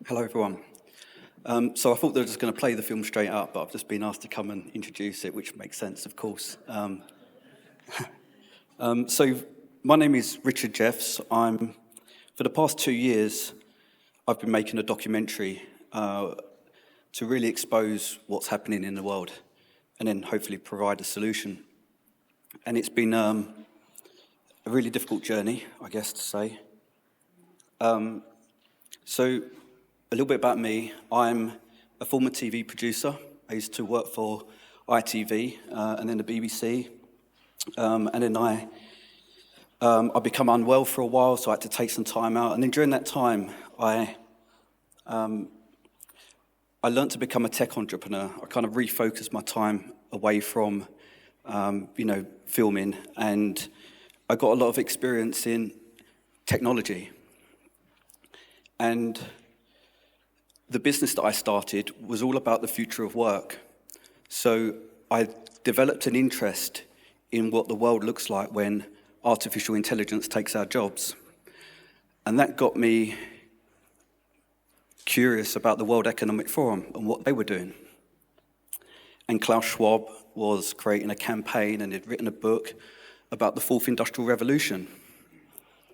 Hello, everyone. So I thought they were just going to play the film straight up, but I've just been asked to come and introduce it, which makes sense, of course. So my name is Richard Jeffs. For the past 2 years, I've been making a documentary to really expose what's happening in the world and then hopefully provide a solution. And it's been a really difficult journey, I guess to say. So a little bit about me. I'm a former TV producer. I used to work for ITV and then the BBC. And then I become unwell for a while, so I had to take some time out. And then during that time, I learned to become a tech entrepreneur. I kind of refocused my time away from, filming, and I got a lot of experience in technology. And the business that I started was all about the future of work. So I developed an interest in what the world looks like when artificial intelligence takes our jobs. And that got me curious about the World Economic Forum and what they were doing. And Klaus Schwab was creating a campaign and had written a book about the fourth industrial revolution.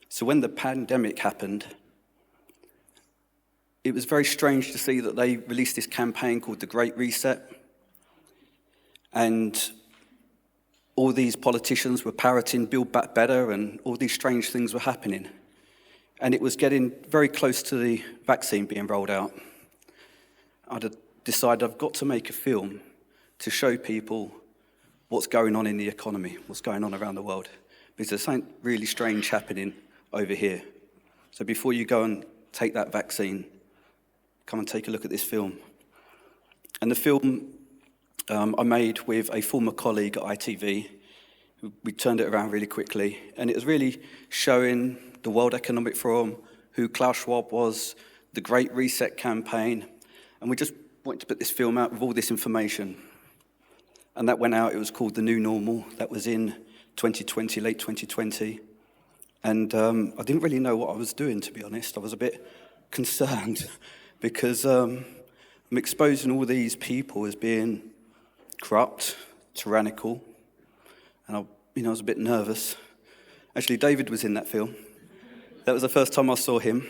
So when the pandemic happened, it was very strange to see that they released this campaign called the Great Reset. And all these politicians were parroting Build Back Better, and all these strange things were happening. And it was getting very close to the vaccine being rolled out. I'd decided I've got to make a film to show people what's going on in the economy, what's going on around the world. Because there's something really strange happening over here. So before you go and take that vaccine, come and take a look at this film. And the film I made with a former colleague at ITV. We turned it around really quickly, and it was really showing the World Economic Forum, who Klaus Schwab was, the Great Reset campaign, and we just wanted to put this film out with all this information. And that went out. It was called The New Normal. That was in 2020, late 2020. And I didn't really know what I was doing, to be honest. I was a bit concerned because I'm exposing all these people as being corrupt, tyrannical, and I was a bit nervous. Actually, David was in that film. That was the first time I saw him.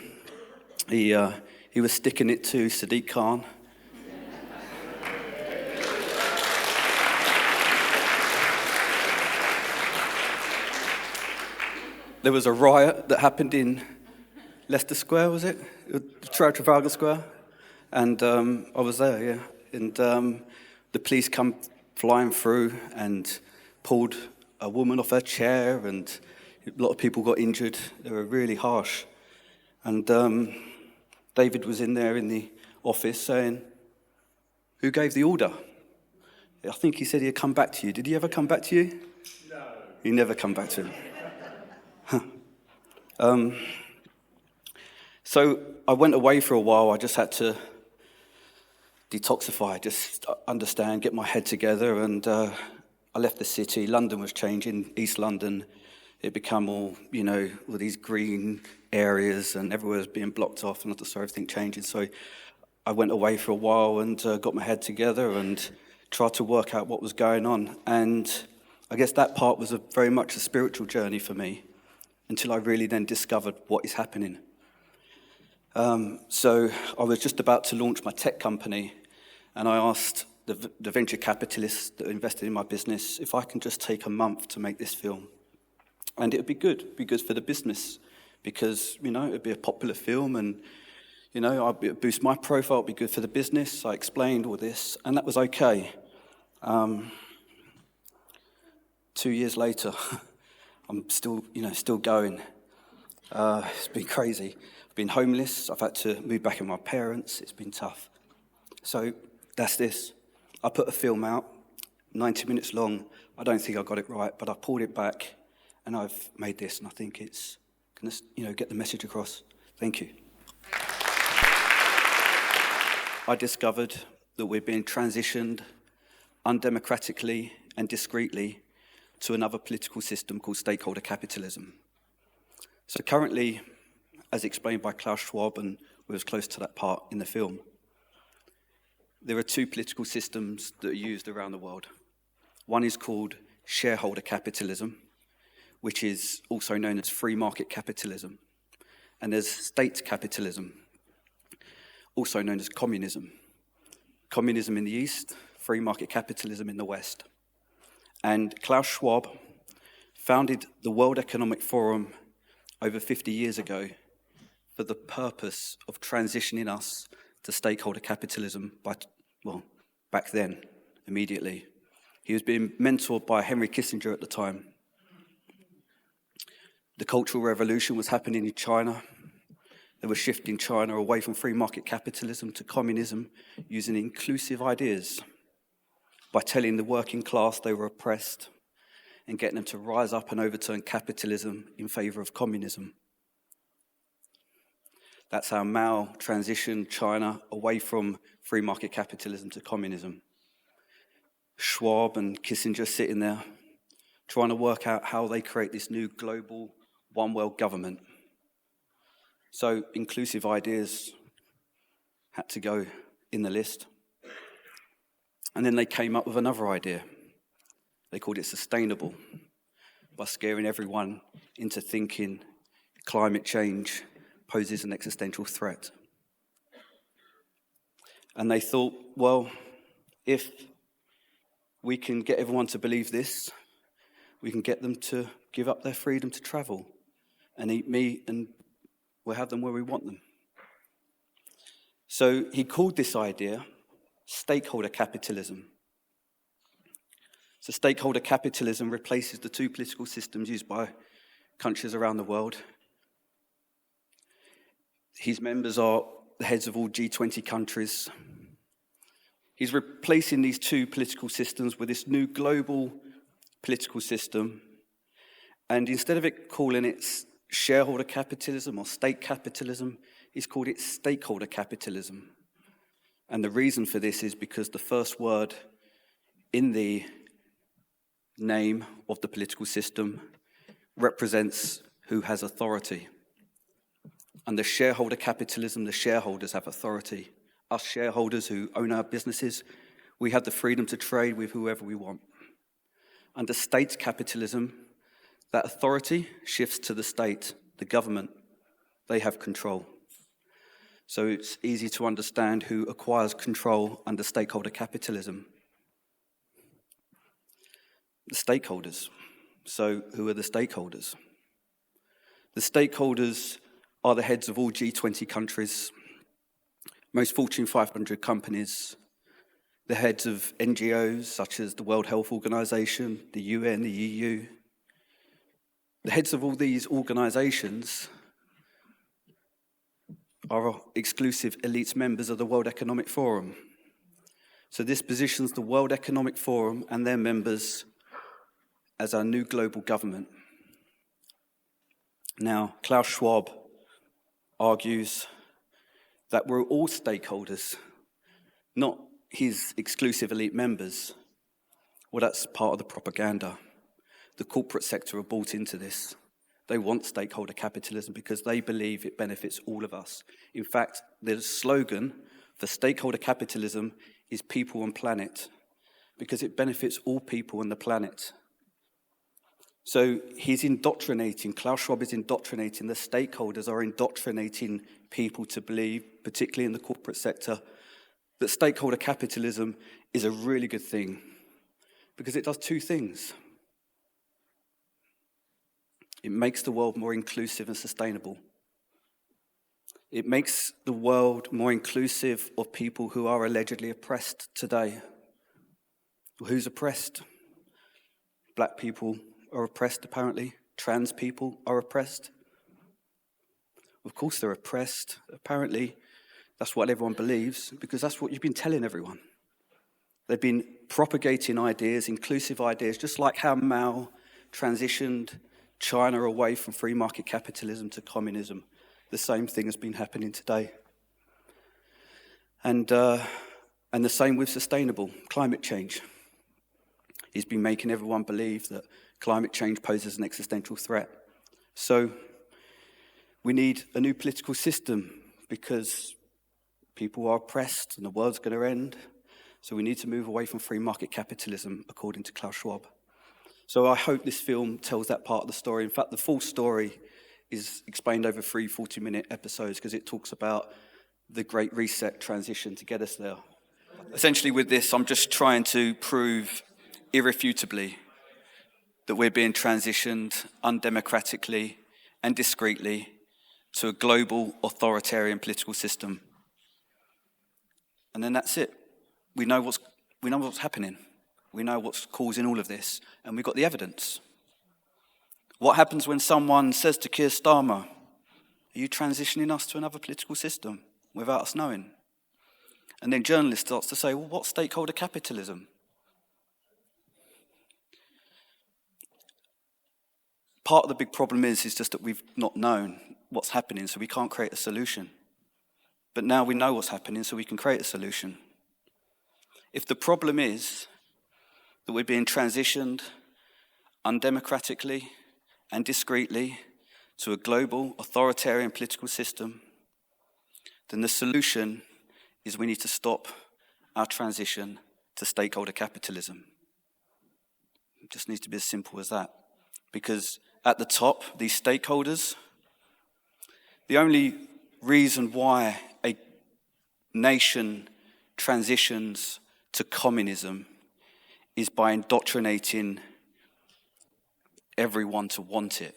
He was sticking it to Sadiq Khan. There was a riot that happened in Leicester Square, was it? Trafalgar Square. And I was there, yeah. And the police come flying through and pulled a woman off her chair, and a lot of people got injured. They were really harsh. And David was in there in the office saying, "Who gave the order?" I think he said he'd come back to you. Did he ever come back to you? No. He never come back to him. So I went away for a while. I just had to detoxify, just understand, get my head together, and I left the city. London was changing, East London. It became all these green areas, and everywhere was being blocked off, and I just saw everything changing. So I went away for a while and got my head together and tried to work out what was going on. And I guess that part was very much a spiritual journey for me, until I really then discovered what is happening. So I was just about to launch my tech company, and I asked the venture capitalists that invested in my business if I can just take a month to make this film. And it would be good for the business, because, it would be a popular film, and, I'd boost my profile, it'd be good for the business. I explained all this, and that was okay. 2 years later, I'm still going. It's been crazy. I've been homeless. I've had to move back in with my parents. It's been tough. So that's this. I put a film out, 90 minutes long. I don't think I got it right, but I pulled it back, and I've made this, and I think it's going to, get the message across. Thank you. I discovered that we're being transitioned undemocratically and discreetly to another political system called Stakeholder Capitalism. So currently, as explained by Klaus Schwab and We was close to that part in the film. There are two political systems that are used around the world. One is called shareholder capitalism, which is also known as free market capitalism. And there's state capitalism, also known as communism. Communism in the East, free market capitalism in the West. And Klaus Schwab founded the World Economic Forum over 50 years ago for the purpose of transitioning us to stakeholder capitalism back then, immediately. He was being mentored by Henry Kissinger at the time. The Cultural Revolution was happening in China. They were shifting China away from free market capitalism to communism using inclusive ideas by telling the working class they were oppressed and getting them to rise up and overturn capitalism in favor of communism. That's how Mao transitioned China away from free market capitalism to communism. Schwab and Kissinger sitting there trying to work out how they create this new global one world government. So inclusive ideas had to go in the list. And then they came up with another idea. They called it sustainable, by scaring everyone into thinking climate change poses an existential threat. And they thought, well, if we can get everyone to believe this, we can get them to give up their freedom to travel and eat meat, and we'll have them where we want them. So he called this idea stakeholder capitalism. So stakeholder capitalism replaces the two political systems used by countries around the world. His members are the heads of all G20 countries. He's replacing these two political systems with this new global political system. And instead of it calling it shareholder capitalism or state capitalism, he's called it stakeholder capitalism. And the reason for this is because the first word in the name of the political system represents who has authority. Under shareholder capitalism, the shareholders have authority. Us shareholders who own our businesses, we have the freedom to trade with whoever we want. Under state capitalism, that authority shifts to the state, the government. They have control. So it's easy to understand who acquires control under stakeholder capitalism. The stakeholders. So who are the stakeholders? The stakeholders are the heads of all G20 countries, most Fortune 500 companies, the heads of NGOs such as the World Health Organization, the UN, the EU. The heads of all these organizations are exclusive elite members of the World Economic Forum. So this positions the World Economic Forum and their members as our new global government. Now, Klaus Schwab argues that we're all stakeholders, not his exclusive elite members. Well, that's part of the propaganda. The corporate sector are bought into this. They want stakeholder capitalism because they believe it benefits all of us. In fact, the slogan for stakeholder capitalism is people and planet, because it benefits all people on the planet. So he's indoctrinating, Klaus Schwab is indoctrinating, the stakeholders are indoctrinating people to believe, particularly in the corporate sector, that stakeholder capitalism is a really good thing because it does two things. It makes the world more inclusive and sustainable. It makes the world more inclusive of people who are allegedly oppressed today. Well, who's oppressed? Black people are oppressed, apparently. Trans people are oppressed. Of course they're oppressed. Apparently, that's what everyone believes, because that's what you've been telling everyone. They've been propagating ideas, inclusive ideas, just like how Mao transitioned China away from free market capitalism to communism. The same thing has been happening today. And the same with sustainable climate change. He's been making everyone believe that climate change poses an existential threat. So we need a new political system because people are oppressed and the world's going to end. So we need to move away from free market capitalism, according to Klaus Schwab. So I hope this film tells that part of the story. In fact, the full story is explained over 3 40-minute episodes because it talks about the Great Reset transition to get us there. Essentially with this, I'm just trying to prove irrefutably that we're being transitioned undemocratically and discreetly to a global authoritarian political system. And then that's it. We know what's happening. We know what's causing all of this, and we've got the evidence. What happens when someone says to Keir Starmer, are you transitioning us to another political system without us knowing? And then journalists starts to say, well, what's stakeholder capitalism? Part of the big problem is just that we've not known what's happening, so we can't create a solution. But now we know what's happening, so we can create a solution. If the problem is that we're being transitioned undemocratically and discreetly to a global authoritarian political system, then the solution is we need to stop our transition to stakeholder capitalism. It just needs to be as simple as that. Because at the top, these stakeholders, the only reason why a nation transitions to communism is by indoctrinating everyone to want it.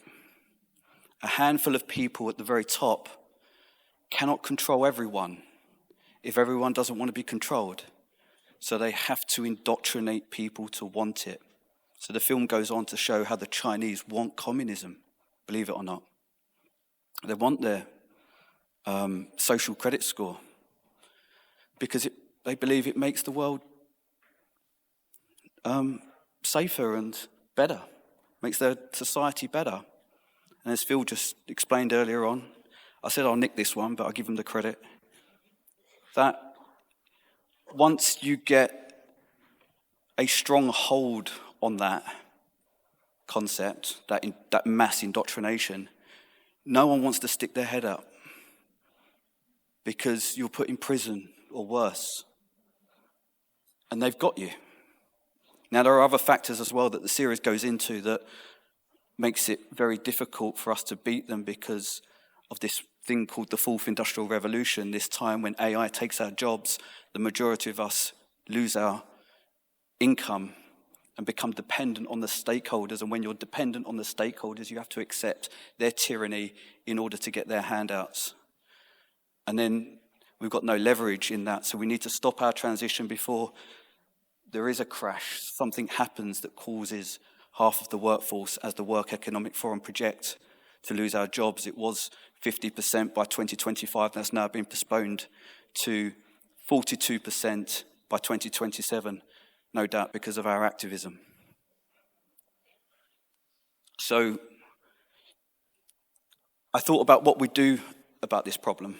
A handful of people at the very top cannot control everyone if everyone doesn't want to be controlled. So they have to indoctrinate people to want it. So the film goes on to show how the Chinese want communism, believe it or not. They want their social credit score because they believe it makes the world safer and better, makes their society better. And as Phil just explained earlier on, I said I'll nick this one, but I'll give him the credit, that once you get a strong hold on that concept, that mass indoctrination, no one wants to stick their head up because you're put in prison or worse. And they've got you. Now, there are other factors as well that the series goes into that makes it very difficult for us to beat them because of this thing called the fourth industrial revolution, this time when AI takes our jobs, the majority of us lose our income and become dependent on the stakeholders. And when you're dependent on the stakeholders, you have to accept their tyranny in order to get their handouts. And then we've got no leverage in that, so we need to stop our transition before there is a crash. Something happens that causes half of the workforce, as the World Economic Forum project, to lose our jobs. It was 50% by 2025, that's now been postponed to 42% by 2027, no doubt because of our activism. So I thought about what we do about this problem.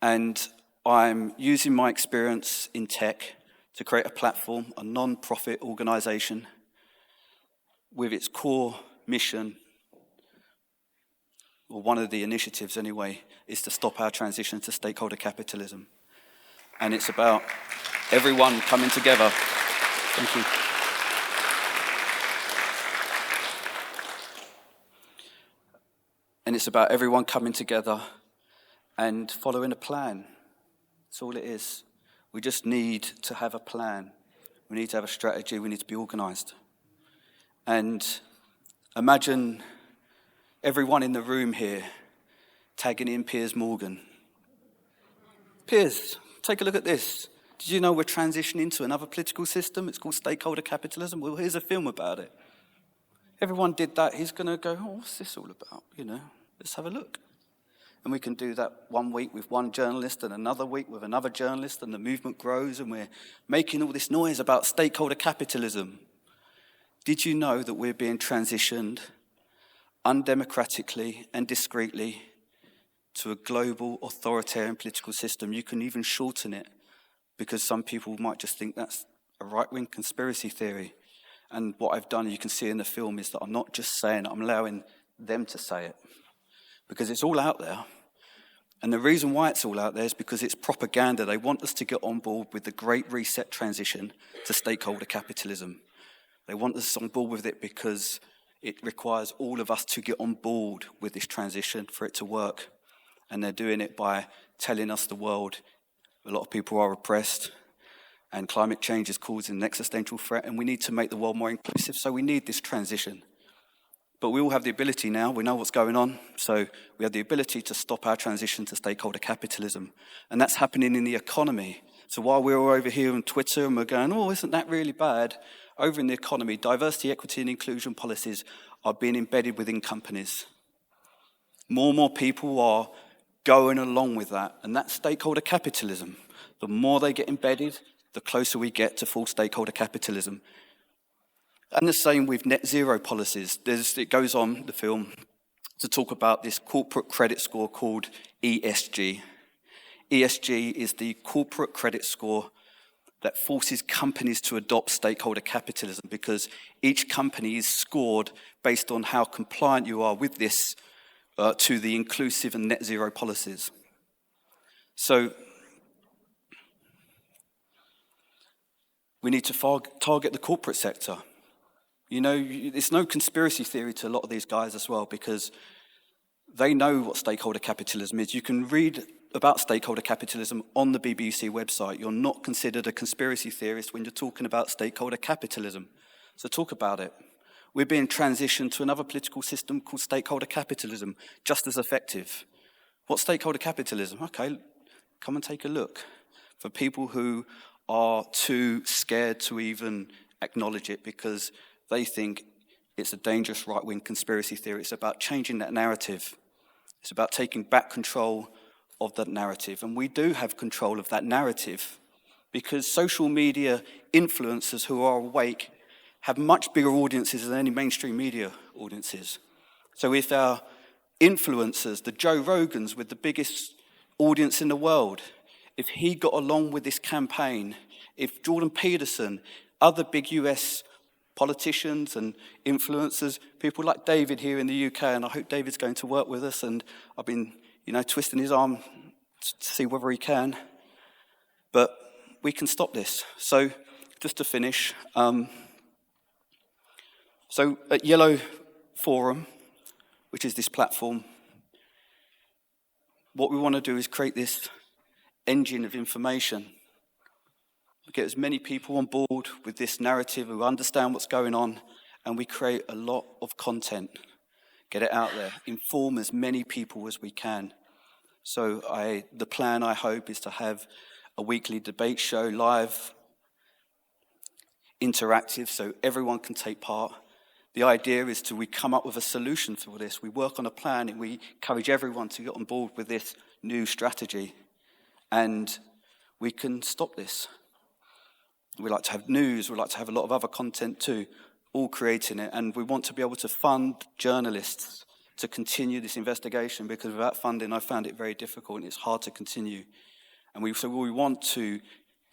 And I'm using my experience in tech to create a platform, a non-profit organization with its core mission, or one of the initiatives anyway, is to stop our transition to stakeholder capitalism. And it's about everyone coming together. Thank you. And it's about everyone coming together and following a plan. That's all it is. We just need to have a plan. We need to have a strategy. We need to be organised. And imagine everyone in the room here tagging in Piers Morgan. Piers, take a look at this. Did you know we're transitioning to another political system? It's called stakeholder capitalism. Well, here's a film about it. Everyone did that. He's going to go, oh, what's this all about? Let's have a look. And we can do that one week with one journalist and another week with another journalist, and the movement grows, and we're making all this noise about stakeholder capitalism. Did you know that we're being transitioned undemocratically and discreetly to a global authoritarian political system? You can even shorten it, because some people might just think that's a right-wing conspiracy theory. And what I've done, you can see in the film, is that I'm not just saying it, I'm allowing them to say it. Because it's all out there. And the reason why it's all out there is because it's propaganda. They want us to get on board with the Great Reset transition to stakeholder capitalism. They want us on board with it because it requires all of us to get on board with this transition for it to work. And they're doing it by telling us the world, a lot of people are oppressed, and climate change is causing an existential threat, and we need to make the world more inclusive, so we need this transition. But we all have the ability now, we know what's going on, so we have the ability to stop our transition to stakeholder capitalism. And that's happening in the economy. So while we're all over here on Twitter and we're going, oh, isn't that really bad? Over in the economy, diversity, equity, and inclusion policies are being embedded within companies. More and more people are going along with that, and that's stakeholder capitalism. The more they get embedded, the closer we get to full stakeholder capitalism. And the same with net zero policies. It goes on, the film, to talk about this corporate credit score called ESG. ESG is the corporate credit score that forces companies to adopt stakeholder capitalism because each company is scored based on how compliant you are with this to the inclusive and net zero policies. So we need to target the corporate sector. You know, it's no conspiracy theory to a lot of these guys as well because they know what stakeholder capitalism is. You can read about stakeholder capitalism on the BBC website. You're not considered a conspiracy theorist when you're talking about stakeholder capitalism. So talk about it. We're being transitioned to another political system called stakeholder capitalism, just as effective. What's stakeholder capitalism? Okay, come and take a look. For people who are too scared to even acknowledge it because they think it's a dangerous right-wing conspiracy theory. It's about changing that narrative. It's about taking back control of that narrative. And we do have control of that narrative because social media influencers who are awake have much bigger audiences than any mainstream media audiences. So if our influencers, the Joe Rogans with the biggest audience in the world, if he got along with this campaign, if Jordan Peterson, other big US politicians and influencers, people like David here in the UK, and I hope David's going to work with us, and I've been, twisting his arm to see whether he can. But we can stop this. So just to finish, so at Yellow Forum, which is this platform, what we want to do is create this engine of information. Get as many people on board with this narrative who understand what's going on, and we create a lot of content. Get it out there. Inform as many people as we can. So the plan, I hope, is to have a weekly debate show, live, interactive, so everyone can take part. The idea is we come up with a solution for this. We work on a plan and we encourage everyone to get on board with this new strategy. And we can stop this. We like to have news, we like to have a lot of other content too, all creating it. And we want to be able to fund journalists to continue this investigation because without funding, I found it very difficult and it's hard to continue. And we want to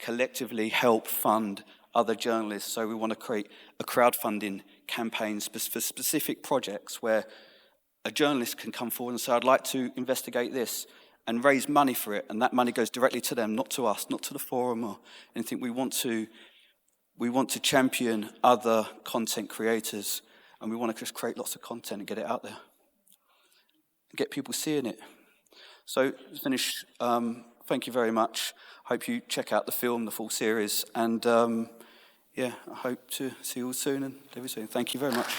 collectively help fund other journalists. So we want to create a crowdfunding campaign for specific projects where a journalist can come forward and say, I'd like to investigate this, and raise money for it, and that money goes directly to them, not to us, not to the forum or anything. We want to champion other content creators, and we want to just create lots of content and get it out there, and get people seeing it. So to finish, thank you very much. Hope you check out the film, the full series, and I hope to see you all soon and David soon. Thank you very much.